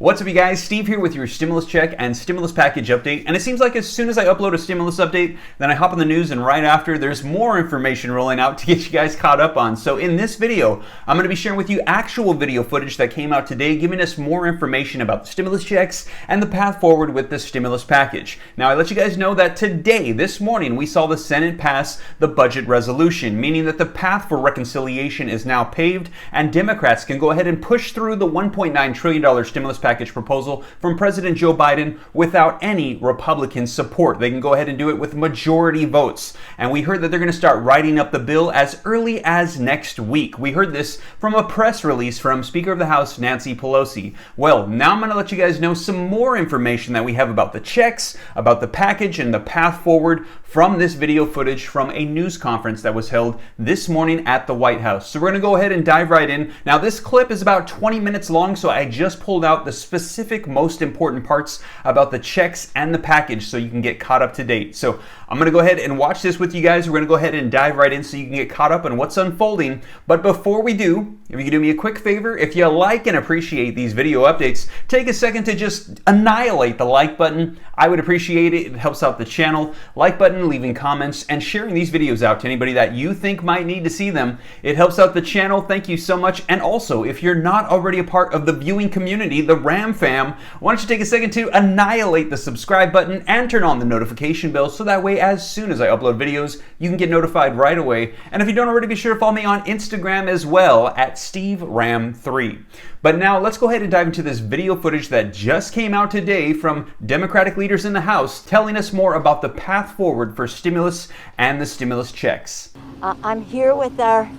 What's up, you guys? Steve here with your stimulus check and stimulus package update. And it seems like as soon as I upload a stimulus update, then I hop on the news, and right after, there's more information rolling out to get you guys caught up on. So in this video, I'm going to be sharing with you actual video footage that came out today, giving us more information about the stimulus checks and the path forward with the stimulus package. Now, I let you guys know that today, this morning, we saw the Senate pass the budget resolution, meaning that the path for reconciliation is now paved, and Democrats can go ahead and push through the $1.9 trillion stimulus package proposal from President Joe Biden without any Republican support. They can go ahead and do it with majority votes. And we heard that they're going to start writing up the bill as early as next week. We heard this from a press release from Speaker of the House Nancy Pelosi. Well, now I'm going to let you guys know some more information that we have about the checks, about the package, and the path forward from this video footage from a news conference that was held this morning at the White House. So we're going to go ahead and dive right in. Now, this clip is about 20 minutes long, so I just pulled out the specific most important parts about the checks and the package so you can get caught up to date. So I'm going to go ahead and watch this with you guys. We're going to go ahead and dive right in so you can get caught up on what's unfolding. But before we do, if you could do me a quick favor, if you like and appreciate these video updates, take a second to just annihilate the like button. I would appreciate it. It helps out the channel. Like button, leaving comments, and sharing these videos out to anybody that you think might need to see them. It helps out the channel. Thank you so much. And also, if you're not already a part of the viewing community, the Ram fam, why don't you take a second to annihilate the subscribe button and turn on the notification bell so that way as soon as I upload videos, you can get notified right away. And if you don't already, be sure to follow me on Instagram as well at SteveRam3. But now let's go ahead and dive into this video footage that just came out today from Democratic leaders in the House telling us more about the path forward for stimulus and the stimulus checks. I'm here with our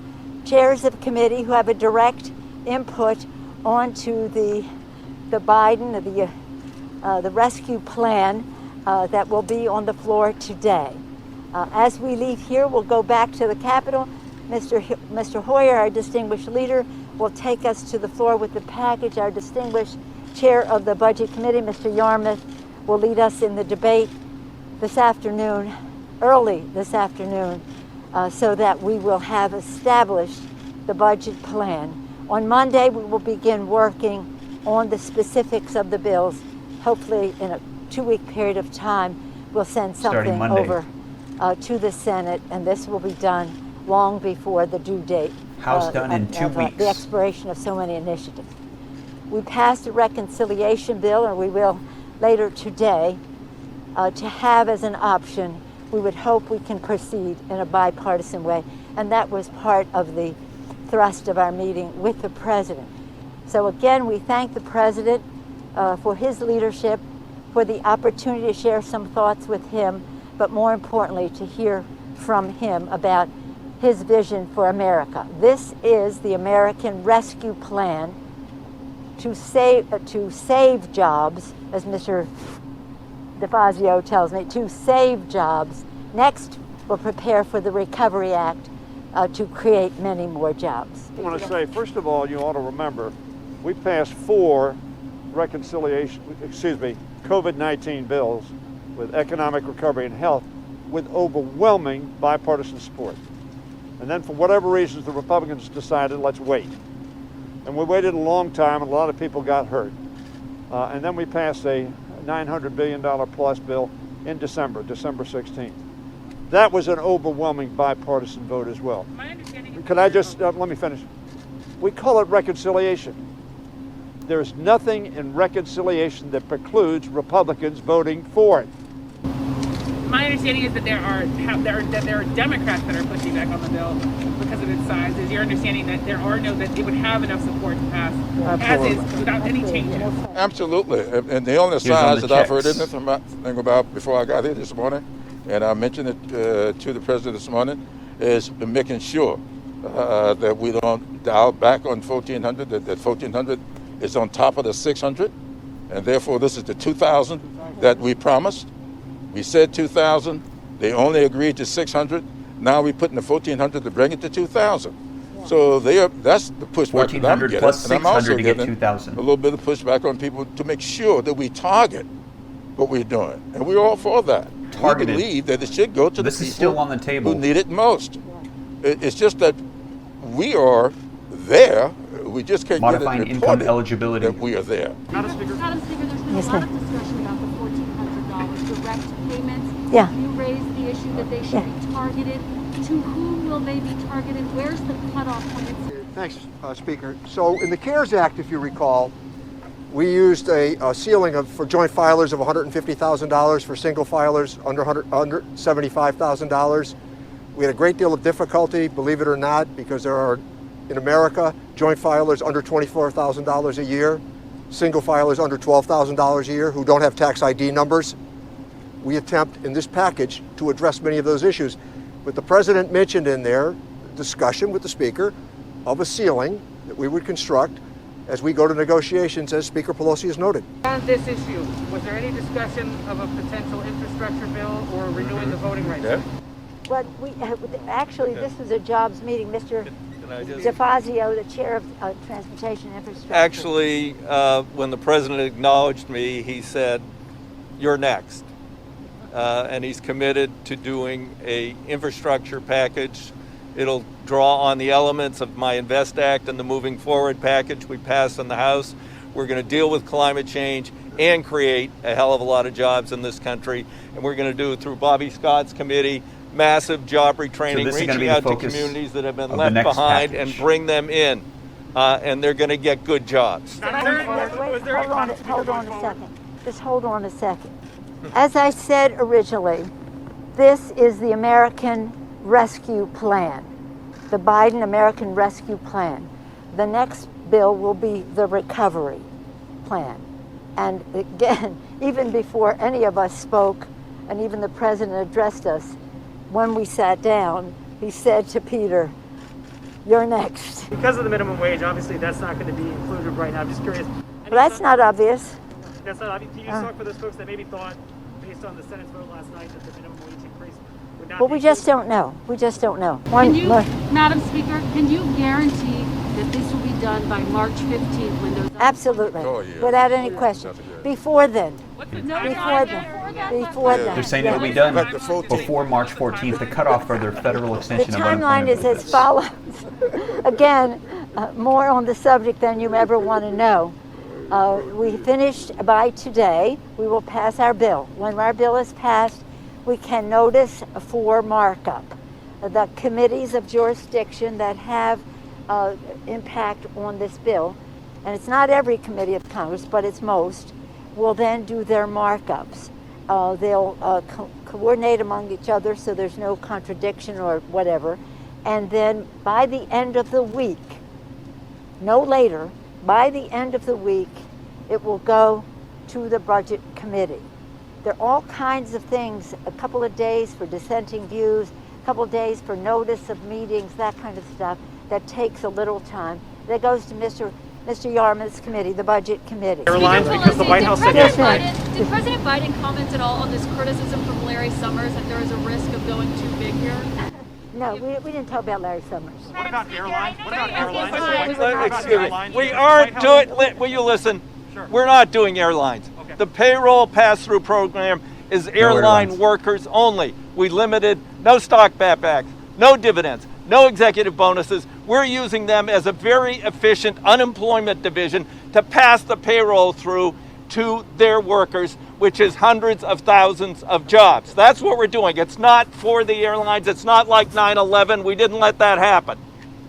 chairs of committee who have a direct input onto the Biden, the rescue plan that will be on the floor today. As we leave here, we'll go back to the Capitol. Mr. Hoyer, our distinguished leader, will take us to the floor with the package. Our distinguished chair of the Budget Committee, Mr. Yarmouth, will lead us in the debate this afternoon, early this afternoon, so that we will have established the budget plan. On Monday, we will begin working on the specifics of the bills. Hopefully, in a 2-week period of time, we'll send something over to the Senate, and this will be done long before the due date. House done in 2 weeks. The expiration of so many initiatives. We passed a reconciliation bill, or we will later today, to have as an option. We would hope we can proceed in a bipartisan way, and that was part of the thrust of our meeting with the President. So again, we thank the President for his leadership, for the opportunity to share some thoughts with him, but more importantly, to hear from him about his vision for America. This is the American Rescue Plan to save jobs, as Mr. DeFazio tells me, to save jobs. Next, we'll prepare for the Recovery Act to create many more jobs. I want to say, first of all, you ought to remember, we passed 4 COVID-19 bills with economic recovery and health with overwhelming bipartisan support. And then for whatever reasons, the Republicans decided, let's wait. And we waited a long time, and a lot of people got hurt. And then we passed a $900 billion plus bill in December 16th. That was an overwhelming bipartisan vote as well. Can I just, let me finish. We call it reconciliation. There's nothing in reconciliation that precludes Republicans voting for it. My understanding is that there are Democrats that are pushing back on the bill because of its size. Is your understanding that that it would have enough support to pass as is without any changes? Absolutely, and the only size that I've heard anything about before I got here this morning, and I mentioned it to the President this morning, is making sure that we don't dial back on 1,400, that 1,400 is on top of the 600, and therefore this is the 2,000 that we promised. We said 2,000. They only agreed to 600. Now we're putting the 1,400 to bring it to 2,000. Yeah. So that's the pushback that I'm getting. Plus and I'm also to get getting 2,000. a little bit of pushback on people to make sure that we target what we're doing. And we're all for that. Targeted. We believe that it should go to the people is still on the table. who need it most. It's just that we are there. We just can't modifying get it income reported eligibility. that we are there. Madam Speaker, there's been Yes, a lot ma'am. of discussion about the $1,400 direct payments. Yeah. You raised the issue that they should be targeted. To whom will they be targeted? Where's the cutoff point? Thanks, Speaker. So in the CARES Act, if you recall, we used a ceiling for joint filers of $150,000, for single filers under $75,000. We had a great deal of difficulty, believe it or not, because there are, in America, joint filers under $24,000 a year, single filers under $12,000 a year who don't have tax ID numbers. We attempt in this package to address many of those issues. But the President mentioned in there discussion with the Speaker of a ceiling that we would construct as we go to negotiations, as Speaker Pelosi has noted. On this issue, was there any discussion of a potential infrastructure bill or renewing the voting rights act? But we actually, this was a jobs meeting. Mr. DeFazio, the chair of Transportation Infrastructure. Actually, when the president acknowledged me, he said, "You're next." And he's committed to doing a infrastructure package. It'll draw on the elements of my Invest Act and the Moving Forward package we passed in the House. We're going to deal with climate change and create a hell of a lot of jobs in this country. And we're going to do it through Bobby Scott's committee, massive job retraining, So this is gonna be reaching the out to focus communities that have been of the left next behind package. and bring them in. And they're going to get good jobs. Wait, hold on a second. Just hold on a second. As I said originally, this is the American Rescue Plan, the Biden American Rescue Plan. The next bill will be the Recovery Plan. And again, even before any of us spoke, and even the President addressed us, when we sat down, he said to Peter, "You're next." Because of the minimum wage, obviously that's not going to be included right now. I'm just curious. Well, that's not obvious. That's not obvious. Can you just talk for those folks that maybe thought, based on the Senate's vote last night, that the minimum wage increase would not Well, be we just included? don't know. We just don't know. Can you, Madam Speaker, can you guarantee that this will be done by March 15th when those... Absolutely, Oh, yeah. without any question. Before then, What's the before timeline? then, before then. They're saying it'll be Yeah. done But the 14th. before March 14th, the cutoff for their federal The extension of timeline unemployment is as benefits. follows. Again, more on the subject than you ever want to know. We finished by today. We will pass our bill. When our bill is passed, we can notice for markup. The committees of jurisdiction that have impact on this bill, and it's not every committee of Congress, but it's most, will then do their markups. They'll coordinate among each other so there's no contradiction or whatever. And then by the end of the week, no later, by the end of the week, it will go to the Budget Committee. There are all kinds of things, a couple of days for dissenting views, a couple of days for notice of meetings, that kind of stuff, that takes a little time. That goes to Mr. Yarmouth's committee, the Budget Committee. Airlines, because the White House said Yes, that. ma'am. Did President Biden comment at all on this criticism from Larry Summers that there is a risk of going too big here? No, we didn't talk about Larry Summers. What about airlines? What about airlines? Excuse me. We aren't doing, will you listen? Sure. We're not doing airlines. Okay. The payroll pass-through program is airline airlines. workers only. We limited no stock buybacks, no dividends, no executive bonuses. We're using them as a very efficient unemployment division to pass the payroll through to their workers, which is hundreds of thousands of jobs. That's what we're doing. It's not for the airlines. It's not like 9/11. We didn't let that happen.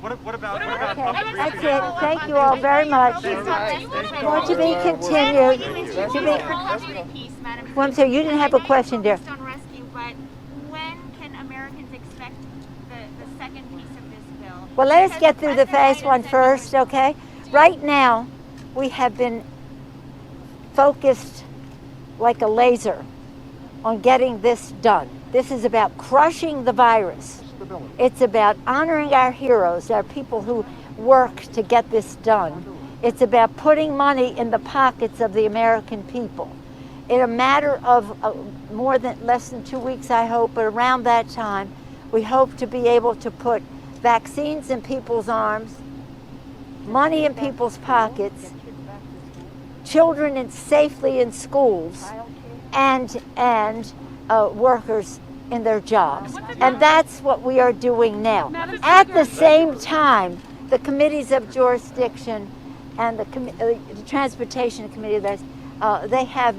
What about Okay, that's it. Thank you all very much. Want to be continued. To be, recovery piece, Madam well, I'm sorry, you didn't have a question there. on rescue, but when can Americans expect the second piece of this bill? Well, let us Because get through the President fast Biden one said first, okay? Right now, we have been focused like a laser on getting this done. This is about crushing the virus. It's about honoring our heroes, our people who work to get this done. It's about putting money in the pockets of the American people. In a matter of less than 2 weeks, I hope, but around that time, we hope to be able to put vaccines in people's arms, money in people's pockets, children safely in schools, and workers in their jobs. And that's what we are doing now. At the same time, the committees of jurisdiction and the Transportation Committee, they have,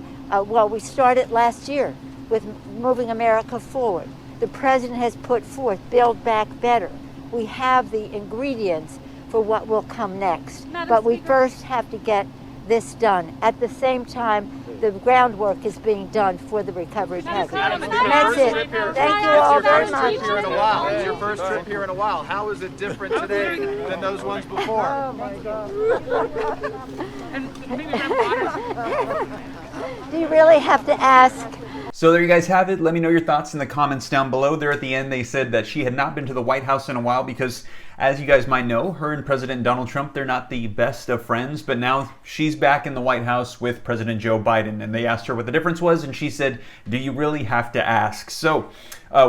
well, we started last year with moving America forward. The president has put forth Build Back Better. We have the ingredients for what will come next. But we first have to get this done. At the same time, the groundwork is being done for the recovery package. And that's it. Thank you all very much. It's your first trip here in a while. How is it different today than those ones before? Oh my God. Do you really have to ask? So there you guys have it. Let me know your thoughts in the comments down below. There at the end, they said that she had not been to the White House in a while because, as you guys might know, her and President Donald Trump, they're not the best of friends, but now she's back in the White House with President Joe Biden. And they asked her what the difference was, and she said, do you really have to ask? So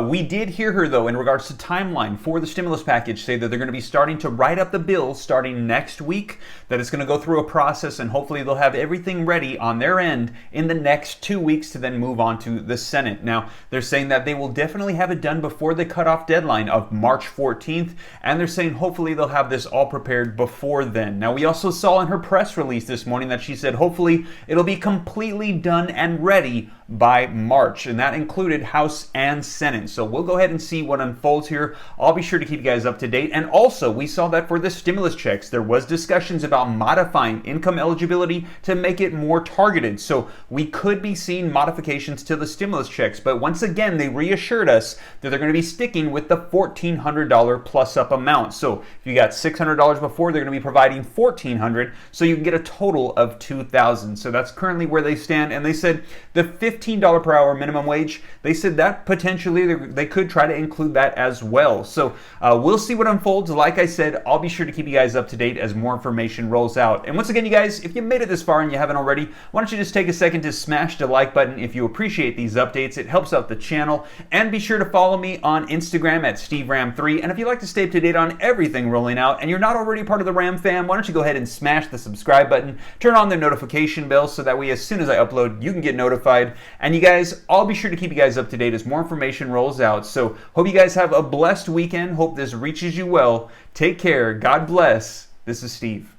we did hear her, though, in regards to timeline for the stimulus package, say that they're going to be starting to write up the bill starting next week, that it's going to go through a process, and hopefully they'll have everything ready on their end in the next 2 weeks to then move on to the Senate. Now, they're saying that they will definitely have it done before the cutoff deadline of March 14th, and they're saying hopefully they'll have this all prepared before then. Now, we also saw in her press release this morning that she said hopefully it'll be completely done and ready by March, and that included House and Senate. So we'll go ahead and see what unfolds here. I'll be sure to keep you guys up to date. And also, we saw that for the stimulus checks, there was discussions about modifying income eligibility to make it more targeted. So we could be seeing modifications to the stimulus checks, but once again, they reassured us that they're going to be sticking with the $1,400 plus up amount. So if you got $600 before, they're going to be providing $1,400, so you can get a total of $2,000. So that's currently where they stand. And they said the $15 per hour minimum wage, they said that potentially they could try to include that as well. So we'll see what unfolds. Like I said, I'll be sure to keep you guys up to date as more information rolls out. And once again, you guys, if you made it this far and you haven't already, why don't you just take a second to smash the like button if you appreciate these updates. It helps out the channel. And be sure to follow me on Instagram at SteveRam3. And if you'd like to stay up to date on everything rolling out and you're not already part of the Ram fam, why don't you go ahead and smash the subscribe button, turn on the notification bell so that way as soon as I upload, you can get notified. And you guys, I'll be sure to keep you guys up to date as more information rolls out. So hope you guys have a blessed weekend. Hope this reaches you well. Take care. God bless. This is Steve.